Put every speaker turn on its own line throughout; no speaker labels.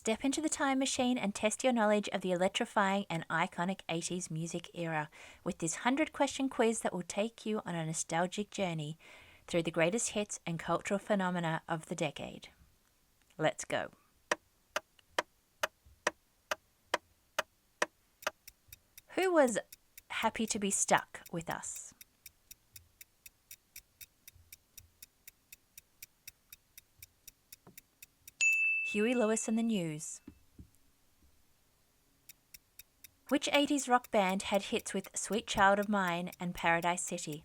Step into the time machine and test your knowledge of the electrifying and iconic 80s music era with this 100-question quiz that will take you on a nostalgic journey through the greatest hits and cultural phenomena of the decade. Let's go. Who was happy to be stuck with us? Huey Lewis and the News. Which 80s rock band had hits with Sweet Child of Mine and Paradise City?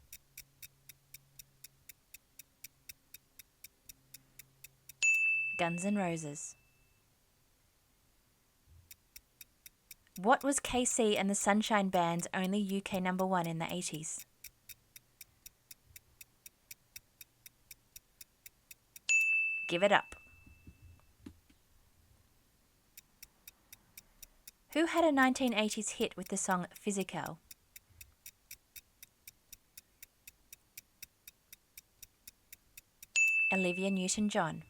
Guns N' Roses. What was KC and the Sunshine Band's only UK number one in the 80s? Give It Up. Who had a 1980s hit with the song Physical? Olivia Newton-John.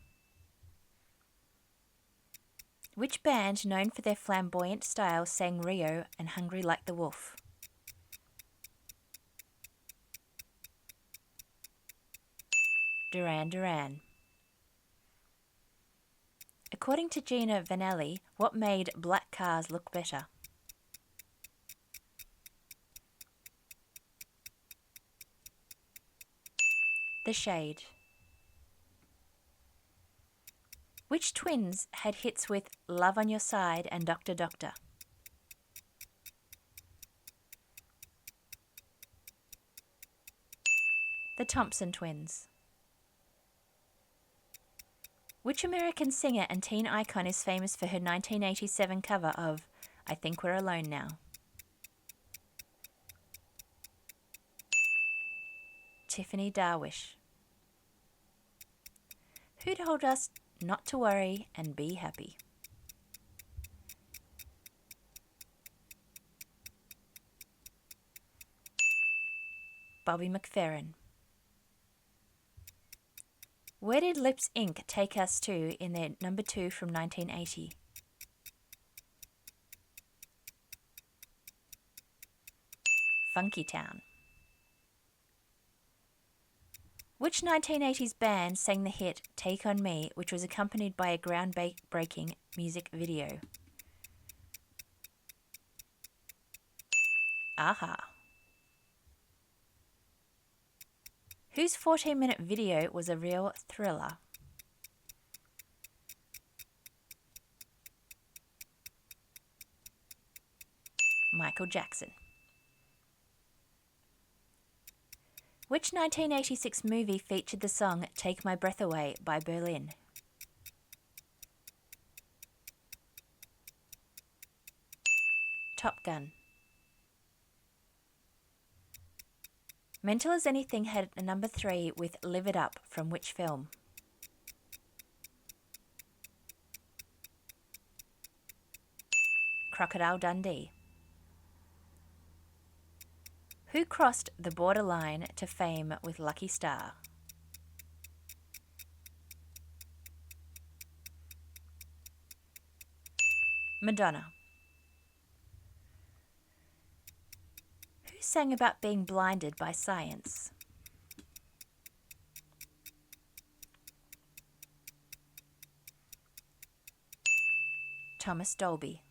Which band, known for their flamboyant style, sang Rio and Hungry Like the Wolf? Duran Duran. According to Gina Vanelli, what made black cars look better? The shade. Which twins had hits with Love on Your Side and Doctor Doctor? The Thompson Twins. Which American singer and teen icon is famous for her 1987 cover of I Think We're Alone Now? Tiffany Darwish. Who told us not to worry and be happy? Bobby McFerrin. Where did Lips Inc. take us to in their number 2 from 1980? Funky Town. Which 1980s band sang the hit Take On Me, which was accompanied by a groundbreaking music video? Aha. Whose 14-minute video was a real thriller? Michael Jackson. Which 1986 movie featured the song Take My Breath Away by Berlin? Top Gun. Mental as Anything had a number 3 with Live It Up from which film? Crocodile Dundee. Who crossed the borderline to fame with Lucky Star? Madonna. Who sang about being blinded by science? Thomas Dolby.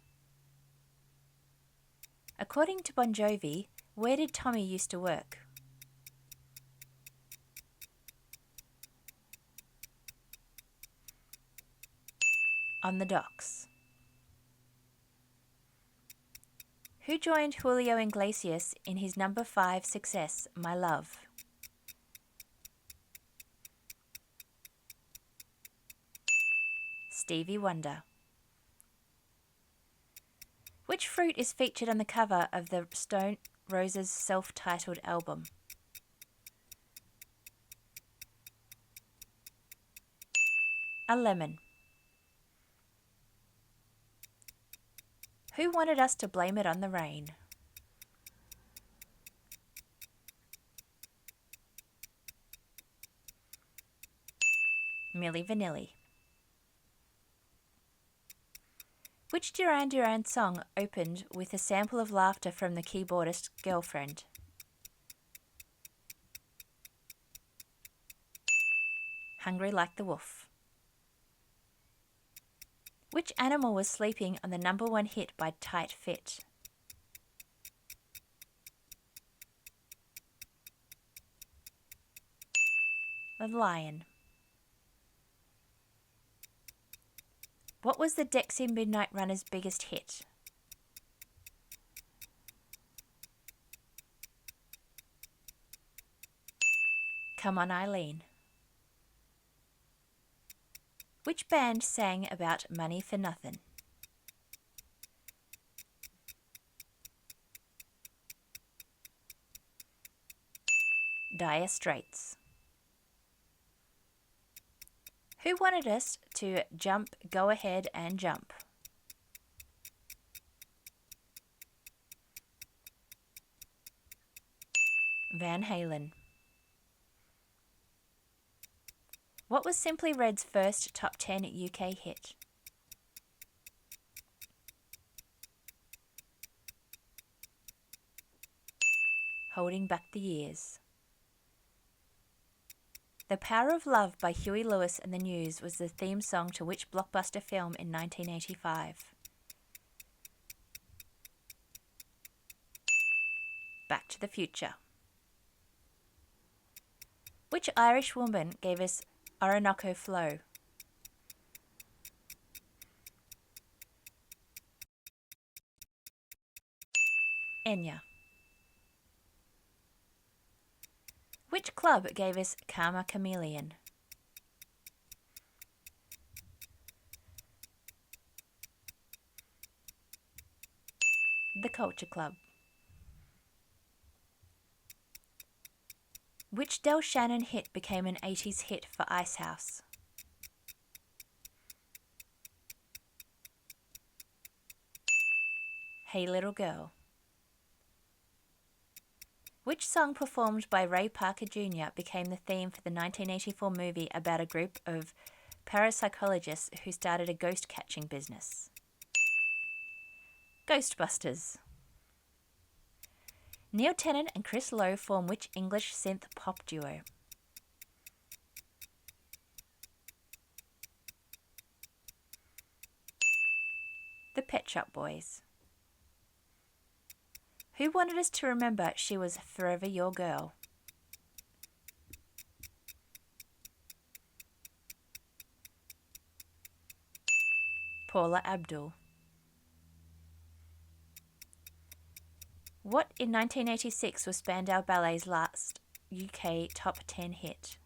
According to Bon Jovi, where did Tommy used to work? On the docks. Who joined Julio Iglesias in his number 5 success, My Love? Stevie Wonder. Which fruit is featured on the cover of the Stone Roses' self-titled album? A lemon. Who wanted us to blame it on the rain? Milli Vanilli. Which Duran Duran song opened with a sample of laughter from the keyboardist Girlfriend? Hungry Like the Wolf. Which animal was sleeping on the #1 hit by Tight Fit? The lion. What was the Dexy Midnight Runners' biggest hit? Come On Eileen. Which band sang about money for nothing? Dire Straits. Who wanted us to jump, go ahead and jump? Van Halen. What was Simply Red's first top 10 UK hit? Holding Back the Years. The Power of Love by Huey Lewis and the News was the theme song to which blockbuster film in 1985? Back to the Future. Which Irish woman gave us Orinoco Flow? Enya. Which club gave us Karma Chameleon? The Culture Club. Which Del Shannon hit became an 80s hit for Icehouse? Hey Little Girl. Which song performed by Ray Parker Jr. became the theme for the 1984 movie about a group of parapsychologists who started a ghost-catching business? Ghostbusters. Neil Tennant and Chris Lowe form which English synth pop duo? The Pet Shop Boys. Who wanted us to remember she was forever your girl? Paula Abdul. What in 1986 was Spandau Ballet's last UK top 10 hit?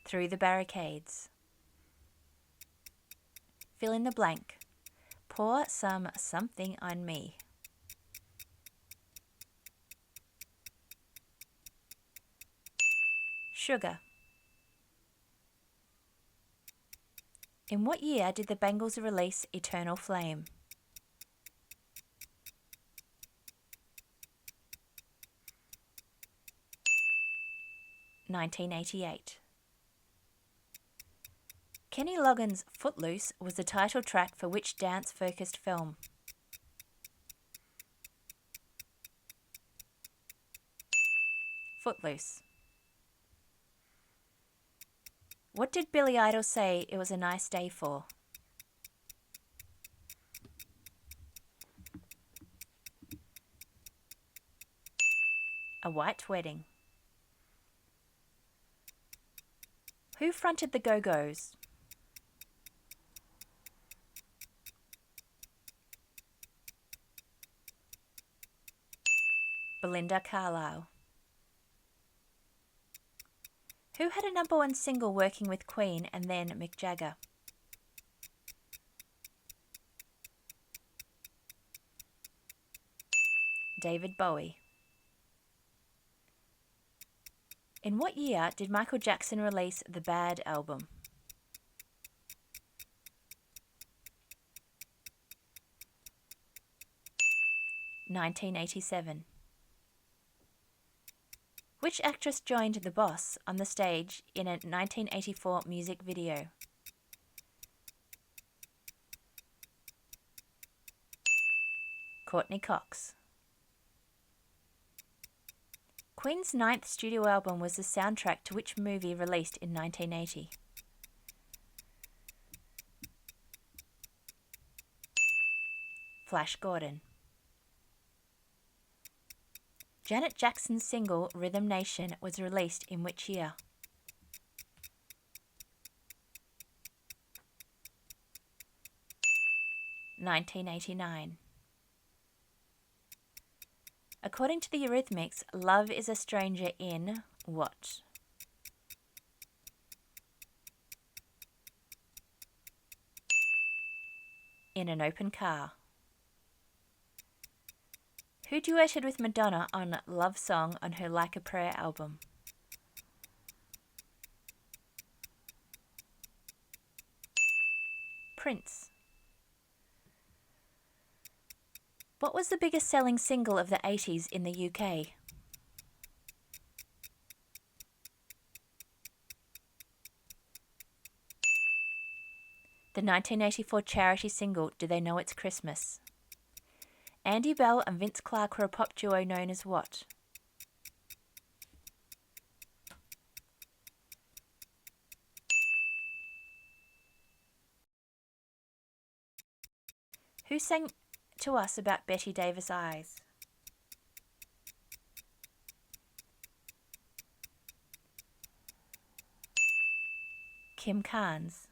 Through the Barricades. Fill in the blank. Pour some something on me. Sugar. In what year did the Bangles release Eternal Flame? (1988). Kenny Loggins' Footloose was the title track for which dance-focused film? Footloose. What did Billy Idol say it was a nice day for? A white wedding. Who fronted the Go-Go's? Belinda Carlisle. Who had a #1 single working with Queen and then Mick Jagger? David Bowie. In what year did Michael Jackson release the Bad album? (1987). Which actress joined the boss on the stage in a 1984 music video? Courtney Cox. Queen's ninth studio album was the soundtrack to which movie released in 1980? Flash Gordon. Janet Jackson's single Rhythm Nation was released in which year? (1989). According to the Eurythmics, love is a stranger in what? In an open car. Who duetted with Madonna on Love Song on her Like a Prayer album? Prince. What was the biggest selling single of the 80s in the UK? The 1984 charity single Do They Know It's Christmas? Andy Bell and Vince Clarke were a pop duo known as what? Who sang to us about Betty Davis' eyes? Kim Carnes.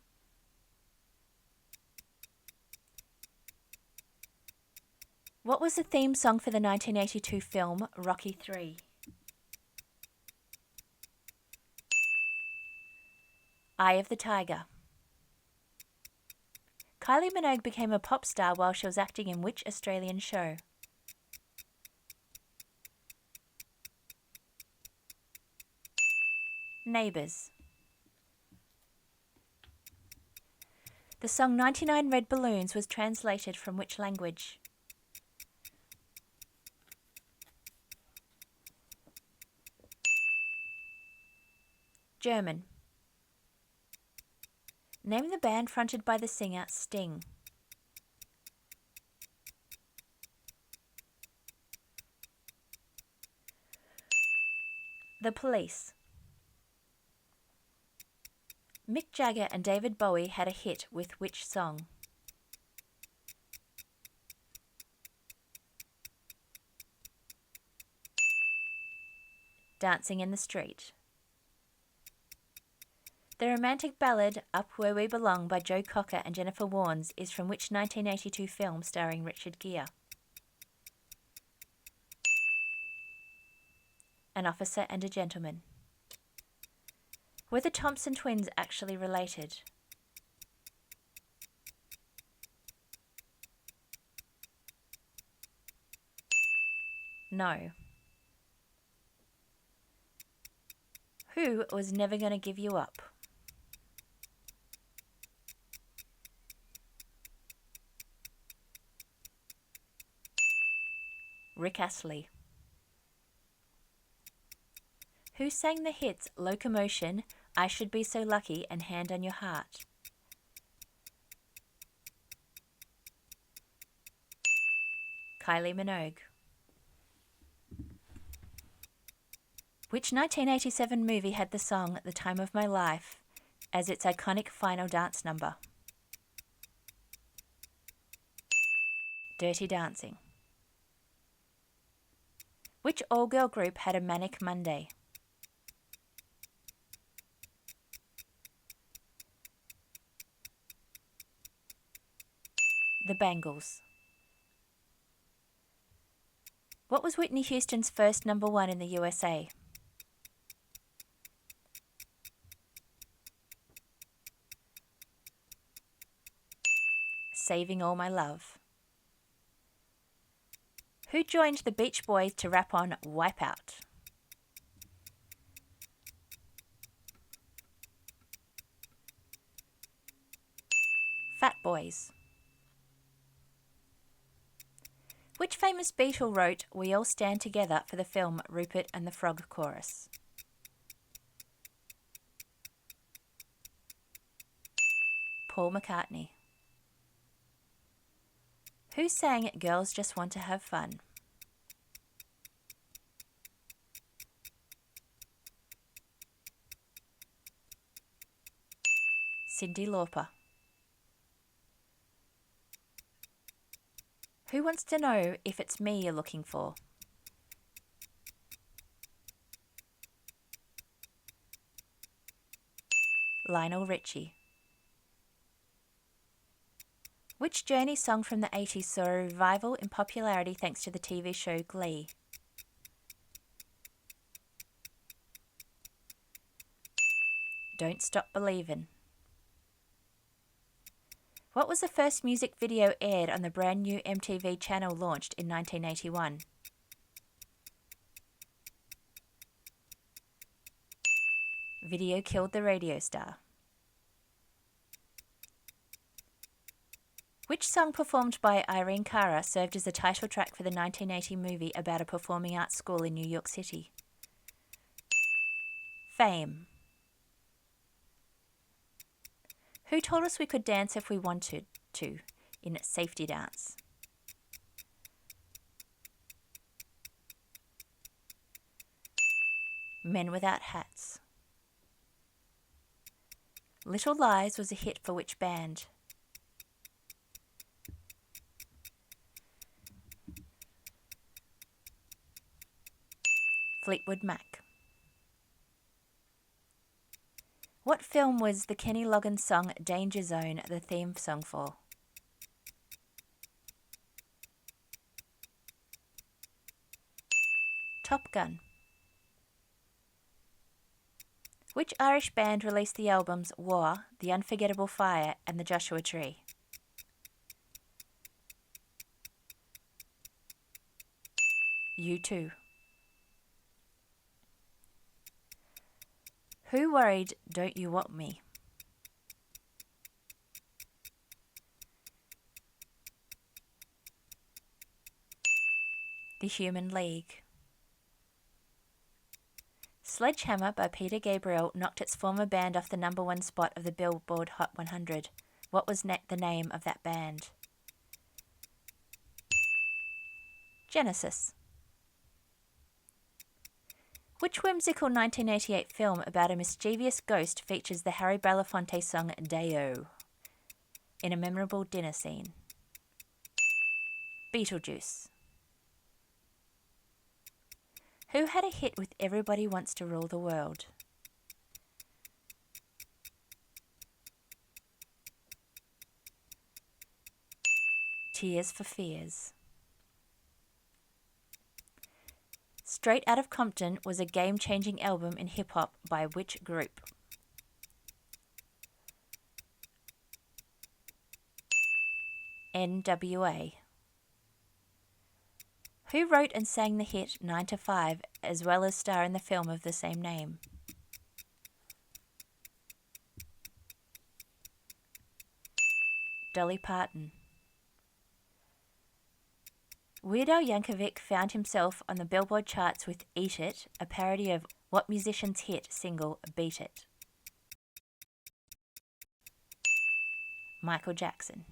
What was the theme song for the 1982 film Rocky III? Eye of the Tiger. Kylie Minogue became a pop star while she was acting in which Australian show? Neighbours. The song 99 Red Balloons was translated from which language? German. Name the band fronted by the singer Sting. The Police. Mick Jagger and David Bowie had a hit with which song? Dancing in the Street. The romantic ballad Up Where We Belong by Joe Cocker and Jennifer Warnes is from which 1982 film starring Richard Gere? An Officer and a Gentleman. Were the Thompson twins actually related? No. Who was Never Gonna Give You Up? Rick Astley. Who sang the hits Locomotion, I Should Be So Lucky, and Hand on Your Heart? Kylie Minogue. Which 1987 movie had the song The Time of My Life as its iconic final dance number? Dirty Dancing. Which all-girl group had a Manic Monday? The Bangles. What was Whitney Houston's first number one in the USA? Saving All My Love. Who joined the Beach Boys to rap on Wipeout? Fat Boys. Which famous Beatle wrote "We All Stand Together" for the film Rupert and the Frog Chorus? Paul McCartney. Who sang "Girls Just Want to Have Fun"? Cyndi Lauper. Who wants to know if it's me you're looking for? Lionel Richie. Which Journey song from the 80s saw a revival in popularity thanks to the TV show Glee? Don't Stop Believin'. What was the first music video aired on the brand new MTV channel launched in 1981? Video Killed the Radio Star. Which song performed by Irene Cara served as the title track for the 1980 movie about a performing arts school in New York City? Fame. Who told us we could dance if we wanted to in Safety Dance? Men Without Hats. Little Lies was a hit for which band? Fleetwood Mac. What film was the Kenny Loggins song Danger Zone the theme song for? Top Gun. Which Irish band released the albums War, The Unforgettable Fire and The Joshua Tree? U2. Who worried Don't You Want Me? The Human League. Sledgehammer by Peter Gabriel knocked its former band off the #1 spot of the Billboard Hot 100. What was the name of that band? Genesis. Which whimsical 1988 film about a mischievous ghost features the Harry Belafonte song Day-O in a memorable dinner scene? Beetlejuice. Who had a hit with Everybody Wants to Rule the World? Tears for Fears. Straight Outta Compton was a game-changing album in hip-hop by which group? NWA. Who wrote and sang the hit 9 to 5 as well as star in the film of the same name? Dolly Parton. Weird Al Yankovic found himself on the Billboard charts with Eat It, a parody of what musician's hit single Beat It? Michael Jackson.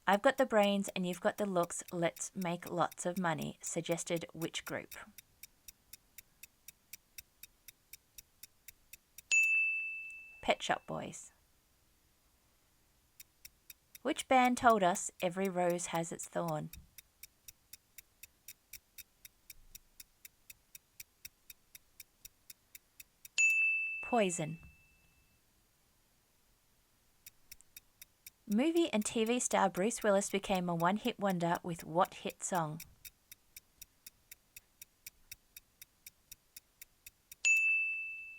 I've got the brains and you've got the looks, let's make lots of money, suggested which group? Pet Shop Boys. Which band told us every rose has its thorn? Poison. Movie and TV star Bruce Willis became a one-hit wonder with what hit song?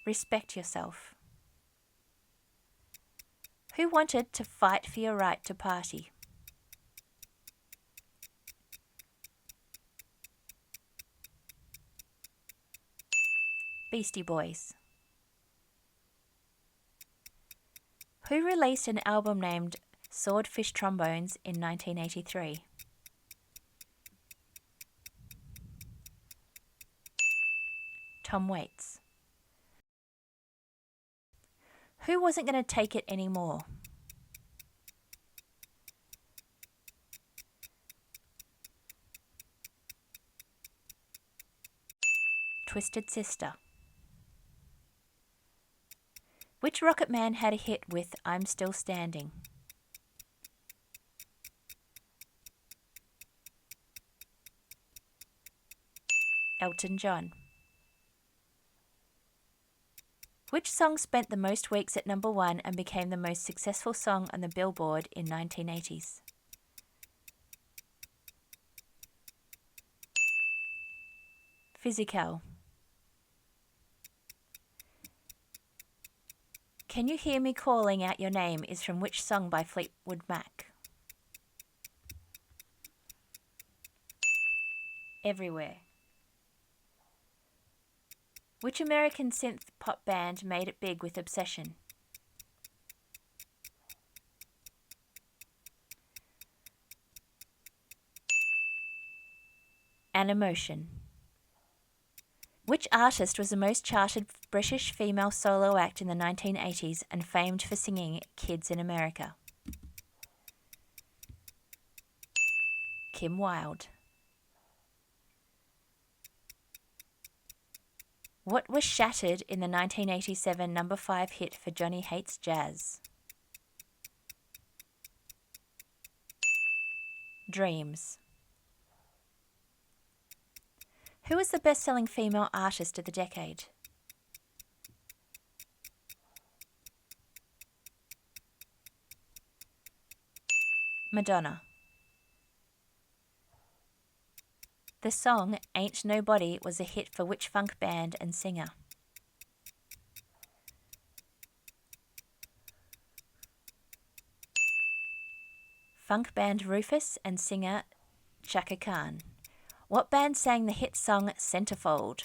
Respect Yourself. Who wanted to fight for your right to party? Beastie Boys. Who released an album named Swordfish Trombones in 1983? Tom Waits. Who wasn't going to take it anymore? Twisted Sister. Which Rocket Man had a hit with I'm Still Standing? Elton John. Which song spent the most weeks at number 1 and became the most successful song on the Billboard in 1980s? Physical. Can You Hear Me Calling Out Your Name is from which song by Fleetwood Mac? Everywhere. Which American synth pop band made it big with Obsession? An Emotion. Which artist was the most charted British female solo act in the 1980s and famed for singing Kids in America? Kim Wilde. What was shattered in the 1987 number 5 hit for Johnny Hates Jazz? Dreams. Who was the best-selling female artist of the decade? Madonna. The song Ain't Nobody was a hit for which funk band and singer? Funk band Rufus and singer Chaka Khan. What band sang the hit song Centerfold?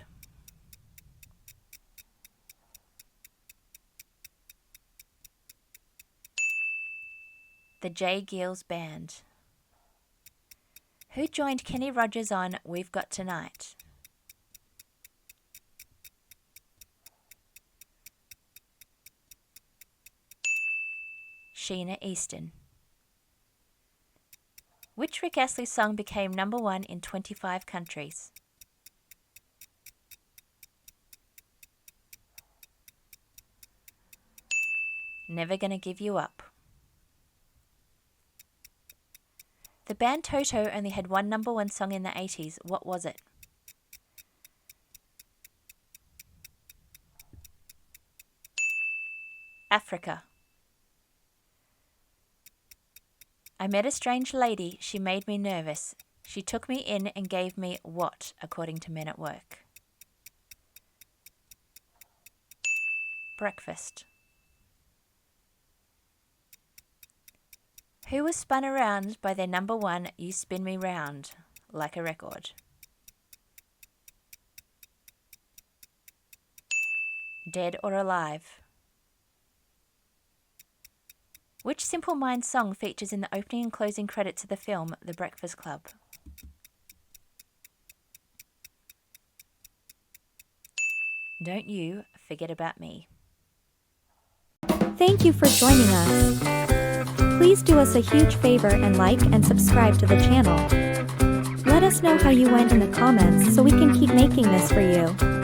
The J. Geils Band. Who joined Kenny Rogers on We've Got Tonight? Sheena Easton. Which Rick Astley song became number 1 in 25 countries? Never Gonna Give You Up. The band Toto only had one number 1 song in the 80s. What was it? Africa. I met a strange lady. She made me nervous. She took me in and gave me what, according to Men at Work? Breakfast. Who was spun around by their number 1, You Spin Me Round, Like a Record? Dead or Alive. Which Simple Minds song features in the opening and closing credits of the film The Breakfast Club? Don't You Forget About Me.
Thank you for joining us. Please do us a huge favor and like and subscribe to the channel. Let us know how you went in the comments so we can keep making this for you.